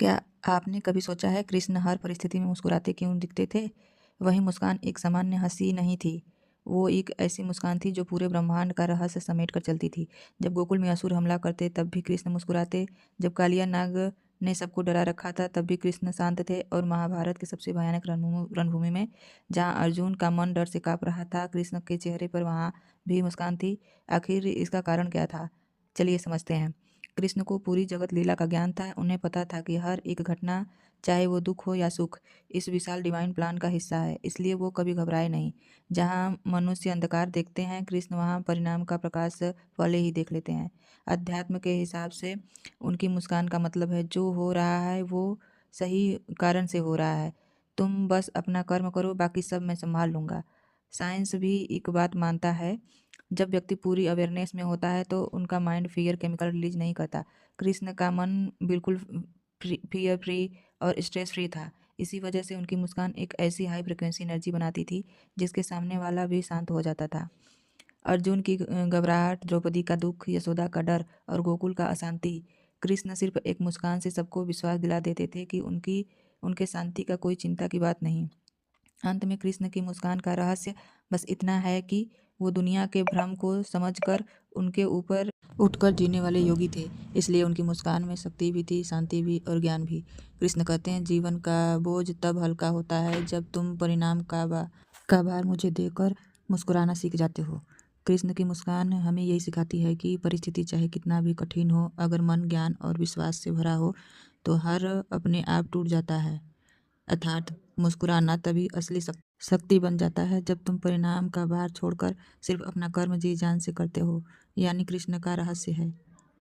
क्या आपने कभी सोचा है कृष्ण हर परिस्थिति में मुस्कुराते क्यों दिखते थे? वही मुस्कान एक सामान्य हंसी नहीं थी। वो एक ऐसी मुस्कान थी जो पूरे ब्रह्मांड का रहस्य समेट कर चलती थी। जब गोकुल में असुर हमला करते तब भी कृष्ण मुस्कुराते। जब कालिया नाग ने सबको डरा रखा था तब भी कृष्ण शांत थे। और महाभारत के सबसे भयानक रणभूमि में जहाँ अर्जुन का मन डर से काँप रहा था, कृष्ण के चेहरे पर वहाँ भी मुस्कान थी। आखिर इसका कारण क्या था? चलिए समझते हैं। कृष्ण को पूरी जगत लीला का ज्ञान था। उन्हें पता था कि हर एक घटना, चाहे वो दुख हो या सुख, इस विशाल डिवाइन प्लान का हिस्सा है। इसलिए वो कभी घबराए नहीं। जहाँ मनुष्य अंधकार देखते हैं, कृष्ण वहाँ परिणाम का प्रकाश पहले ही देख लेते हैं। अध्यात्म के हिसाब से उनकी मुस्कान का मतलब है जो हो रहा है वो सही कारण से हो रहा है। तुम बस अपना कर्म करो, बाकी सब मैं संभाल लूँगा। साइंस भी एक बात मानता है, जब व्यक्ति पूरी अवेयरनेस में होता है तो उनका माइंड फियर केमिकल रिलीज नहीं करता। कृष्ण का मन बिल्कुल फियर फ्री और स्ट्रेस फ्री था। इसी वजह से उनकी मुस्कान एक ऐसी हाई फ्रिक्वेंसी एनर्जी बनाती थी जिसके सामने वाला भी शांत हो जाता था। अर्जुन की घबराहट, द्रौपदी का दुख, यशोदा का डर और गोकुल का अशांति, कृष्ण सिर्फ एक मुस्कान से सबको विश्वास दिला देते थे कि उनकी उनके शांति का कोई चिंता की बात नहीं। अंत में कृष्ण की मुस्कान का रहस्य बस इतना है कि वो दुनिया के भ्रम को समझकर उनके ऊपर उठकर जीने वाले योगी थे। इसलिए उनकी मुस्कान में शक्ति भी थी, शांति भी और ज्ञान भी। कृष्ण कहते हैं, जीवन का बोझ तब हल्का होता है जब तुम परिणाम का भार मुझे देकर मुस्कुराना सीख जाते हो। कृष्ण की मुस्कान हमें यही सिखाती है कि परिस्थिति चाहे कितना भी कठिन हो, अगर मन ज्ञान और विश्वास से भरा हो तो हर अपने आप टूट जाता है। अर्थात मुस्कुराना तभी असली शक्ति बन जाता है जब तुम परिणाम का भार छोड़कर सिर्फ अपना कर्म जी जान से करते हो। यानी कृष्ण का रहस्य है